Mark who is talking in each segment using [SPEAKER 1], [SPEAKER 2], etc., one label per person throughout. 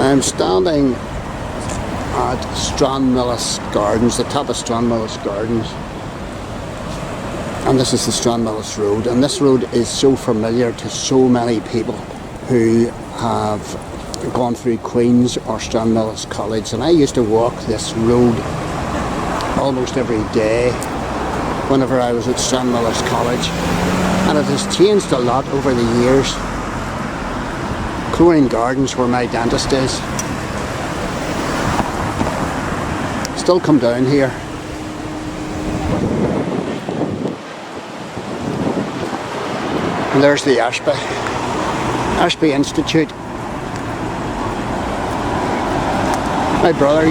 [SPEAKER 1] I'm standing at Stranmillis Gardens, the top of Stranmillis Gardens, and this is the Stranmillis Road, and this road is so familiar to so many people who have gone through Queen's or Stranmillis College, and I used to walk this road almost every day whenever I was at Stranmillis College, and it has changed a lot over the years. Chlorine Gardens, where my dentist is, still come down here. And there's the Ashby Institute. My brother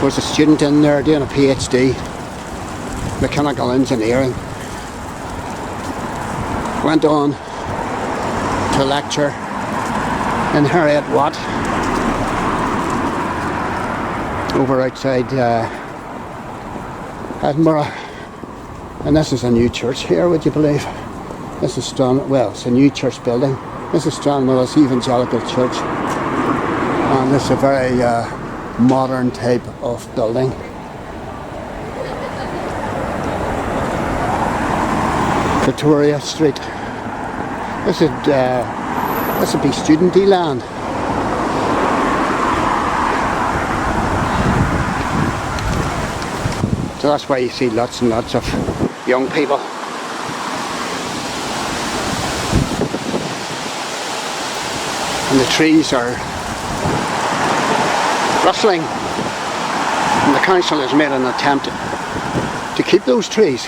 [SPEAKER 1] was a student in there doing a PhD, mechanical engineering. Went on to lecture in Harriet Watt over outside Edinburgh. And this is a new church here, would you believe? This is it's a new church building. This is Stranmillis Evangelical Church, and it's a very modern type of building. Victoria Street. This would be studenty land. So that's why you see lots and lots of young people. And the trees are rustling, and the council has made an attempt to keep those trees,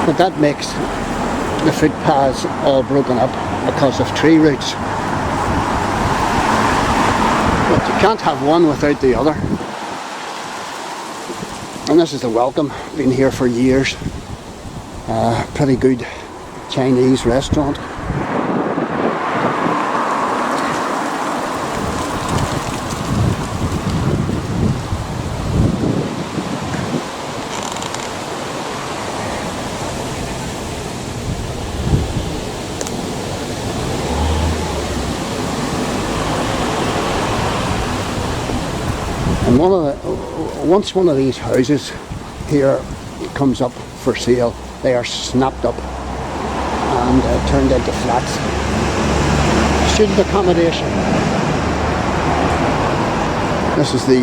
[SPEAKER 1] but that makes the footpaths all broken up because of tree roots. But you can't have one without the other. And this is the Welcome, been here for years. Pretty good Chinese restaurant. And once one of these houses here comes up for sale, they are snapped up and turned into flats. Student accommodation. This is the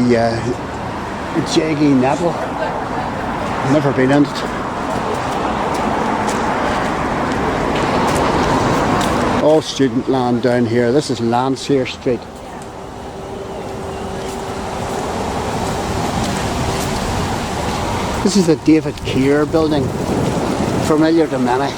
[SPEAKER 1] Jaggy Nettle. Never been in it. All student land down here. This is Landseer Street. This is the David Keir building, familiar to many.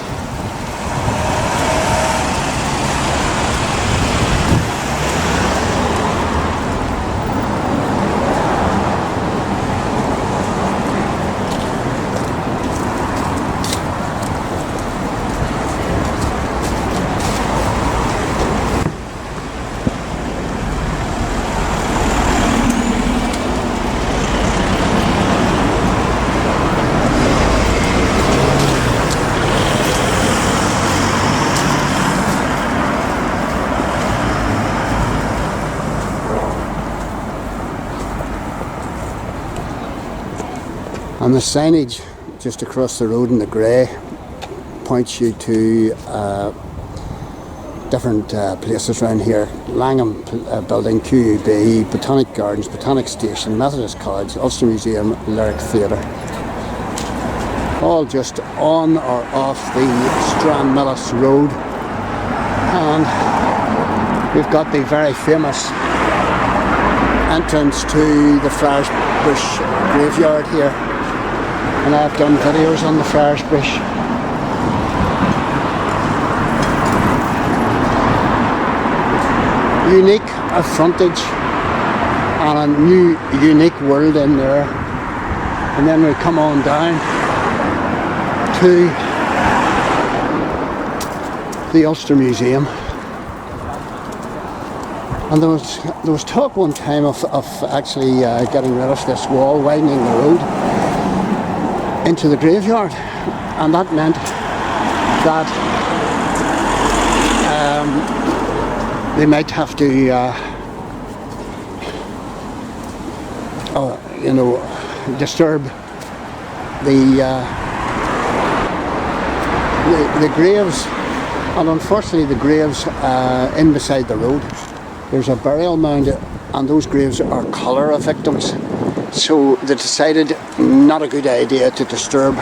[SPEAKER 1] And the signage just across the road in the grey points you to different places around here. Langham Building, QUB, Botanic Gardens, Botanic Station, Methodist College, Ulster Museum, Lyric Theatre. All just on or off the Stranmillis Road. And we've got the very famous entrance to the Friars Bush graveyard here. And I've done videos on the Friars Bush. Unique frontage and a new unique world in there. And then we come on down to the Ulster Museum. And there was talk one time of actually getting rid of this wall, widening the road into the graveyard, and that meant that they might have to, disturb the graves, and unfortunately the graves in beside the road. There's a burial mound, and those graves are cholera victims. So they decided not a good idea to disturb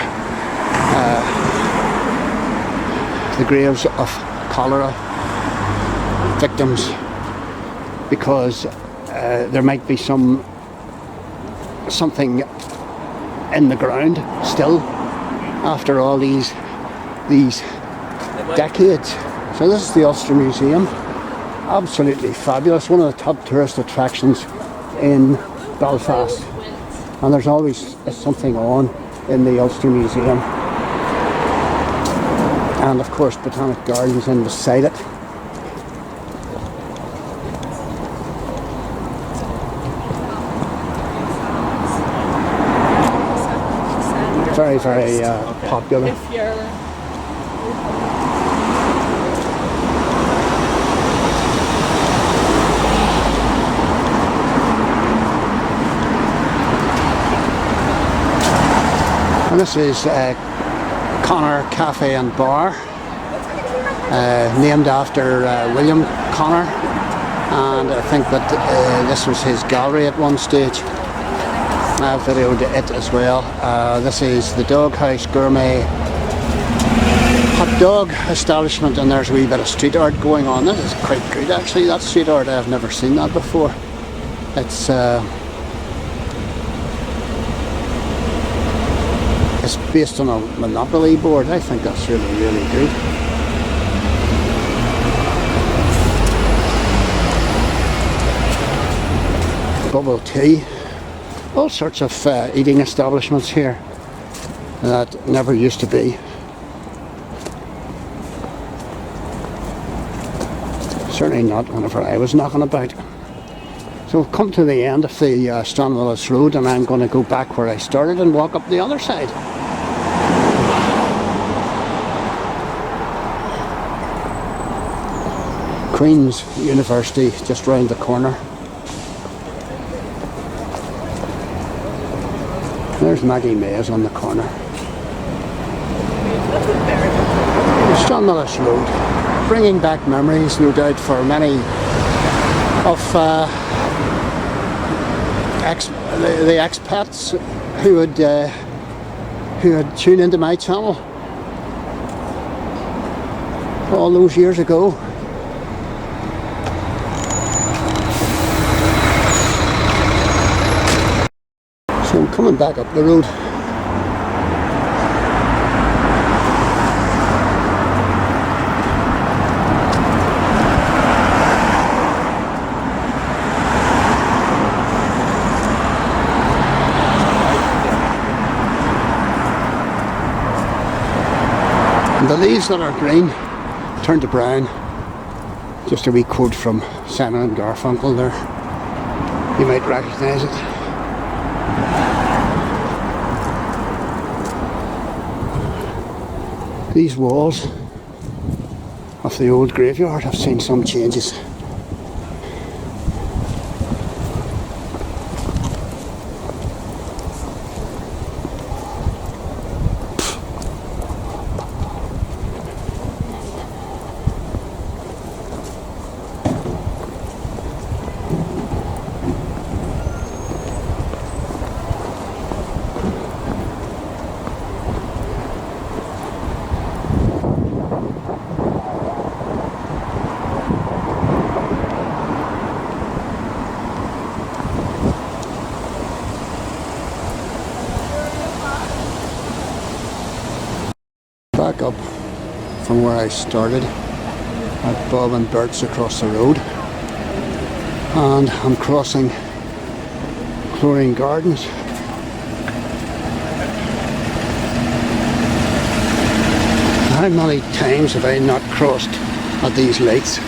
[SPEAKER 1] the graves of cholera victims, because there might be something in the ground still after all these decades. So this is the Ulster Museum, absolutely fabulous, one of the top tourist attractions in Belfast, and there's always something on in the Ulster Museum, and of course Botanic Gardens in beside it. Very, very popular. And this is Connor Cafe and Bar, named after William Connor, and I think that this was his gallery at one stage. I've videoed it as well. This is the Doghouse Gourmet hot dog establishment, and there's a wee bit of street art going on. That is quite good actually, that street art. I've never seen that before. It's based on a Monopoly board. I think that's really, really good. Bubble tea. All sorts of eating establishments here that never used to be. Certainly not whenever I was knocking about. So we've come to the end of the Stranmillis Road, and I'm going to go back where I started and walk up the other side. Queen's University just round the corner. There's Maggie Mays on the corner. Stranmillis Road, bringing back memories, no doubt, for many of the expats who had tuned into my channel all those years ago. So I'm coming back up the road. And the leaves that are green turn to brown. Just a wee quote from Simon and Garfunkel there. You might recognise it. These walls of the old graveyard have seen some changes. Back up from where I started at Bob and Bert's across the road, and I'm crossing Chlorine Gardens. How many times have I not crossed at these lakes?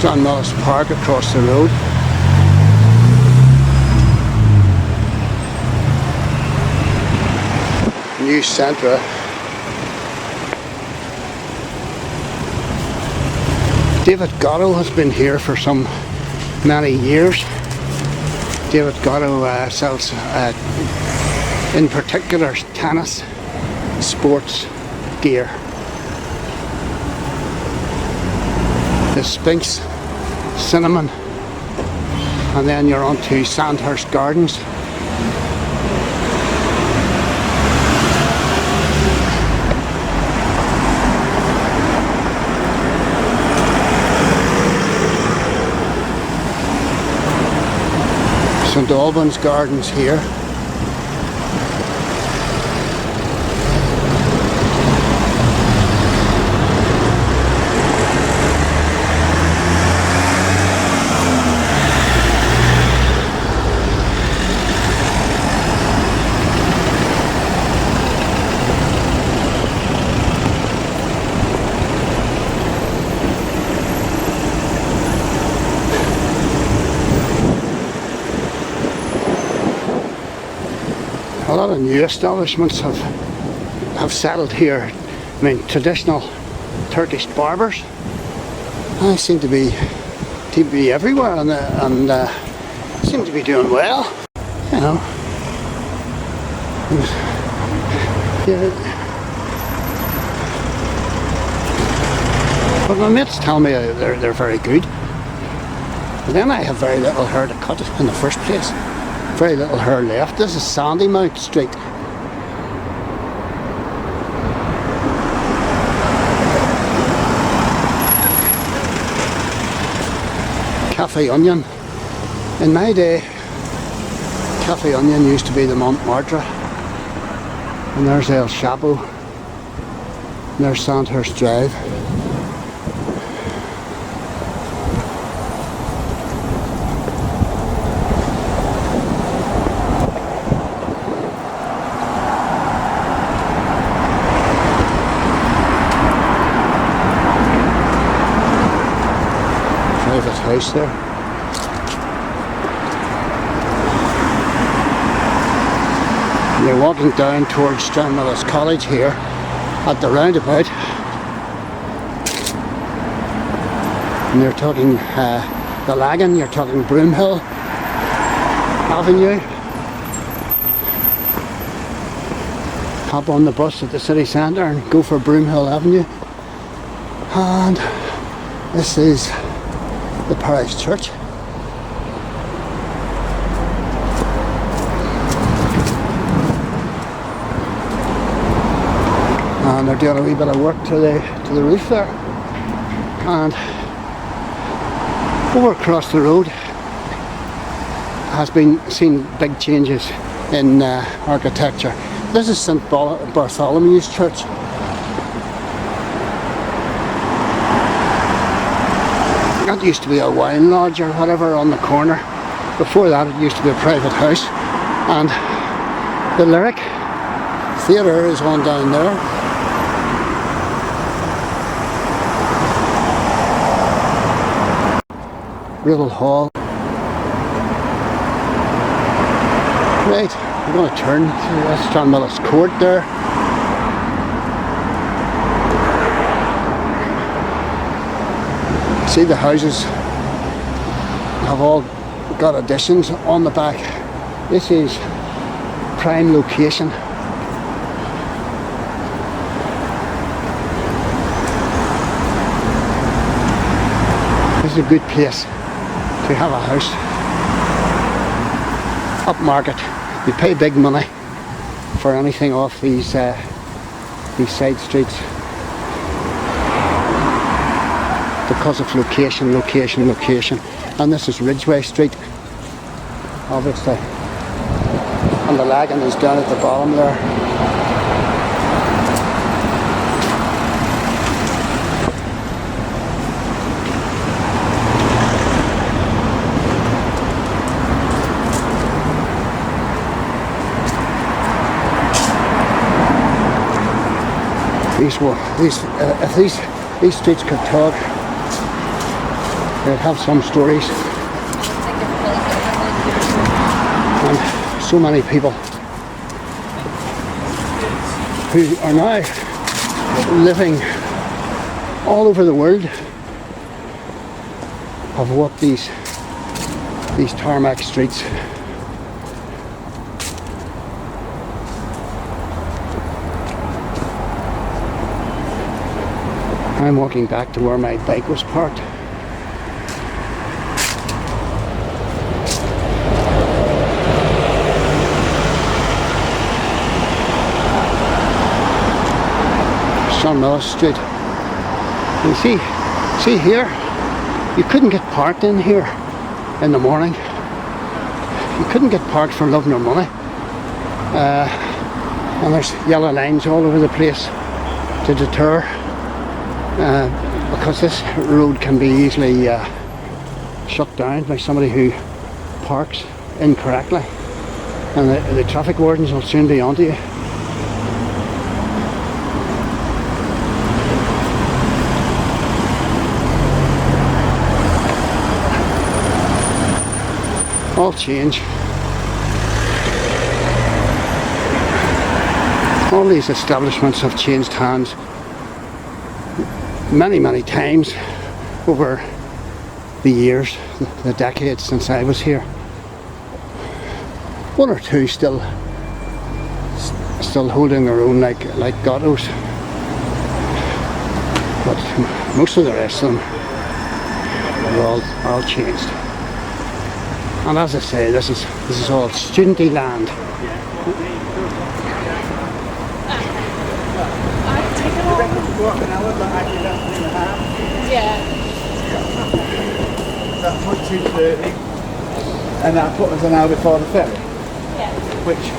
[SPEAKER 1] Stranmillis Park across the road. New centre. David Gatto has been here for some many years. David Gatto sells, in particular, tennis, sports gear. The Sphinx, Cinnamon, and then you're on to Sandhurst Gardens. St Albans Gardens here. A lot of new establishments have settled here. I mean, traditional Turkish barbers seem to be everywhere, and seem to be doing well. You know, yeah. But my mates tell me they're very good. But then I have very little hair to cut in the first place. Very little hair left. This is Sandymount Street. Cafe Onion. In my day, Cafe Onion used to be the Montmartre. And there's El Chapeau. And there's Sandhurst Drive. Private house there. And you're walking down towards Stranmillis College here at the roundabout, and you're talking the Lagan, you're talking Broomhill Avenue. Hop on the bus at the city centre and go for Broomhill Avenue, and this is the Parish Church. And they're doing a wee bit of work to the roof there. And over across the road has been seen big changes in architecture. This is St Bartholomew's Church. That used to be a wine lodge or whatever on the corner. Before that it used to be a private house. And the Lyric Theatre is on down there. Riddle Hall. Right, we're going to turn to Stranmillis Court there. See, the houses have all got additions on the back. This is prime location. This is a good place to have a house. Upmarket. You pay big money for anything off these side streets. Because of location. And this is Ridgeway Street, obviously. And the Lagan is down at the bottom there. If these streets could talk, They have some stories. And so many people who are now living all over the world have walked these tarmac streets. I'm walking back to where my bike was parked. Stranmillis Street. You see here, you couldn't get parked in here in the morning. You couldn't get parked for love nor money. And there's yellow lines all over the place to deter, because this road can be easily shut down by somebody who parks incorrectly, and the traffic wardens will soon be onto you. All change. All these establishments have changed hands many times over the years, the decades since I was here. One or two still holding their own like Gottos, but most of the rest of them are all changed. And as I say, this is all studenty land.
[SPEAKER 2] Yeah.
[SPEAKER 3] That put 2:30, and that put us an hour before the ferry.
[SPEAKER 2] Yeah.
[SPEAKER 3] Which?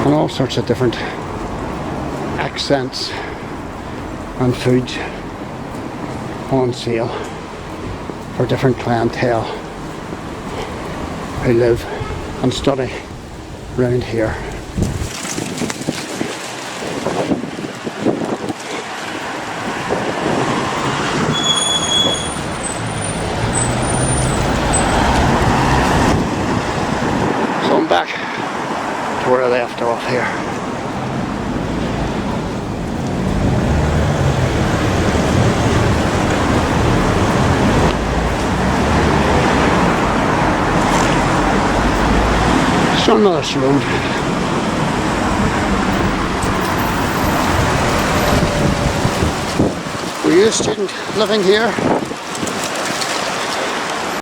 [SPEAKER 1] And all sorts of different accents and foods on sale for different clientele who live and study around here. So I'm back to where I left off here. Stranmillis Road. Were you a student living here?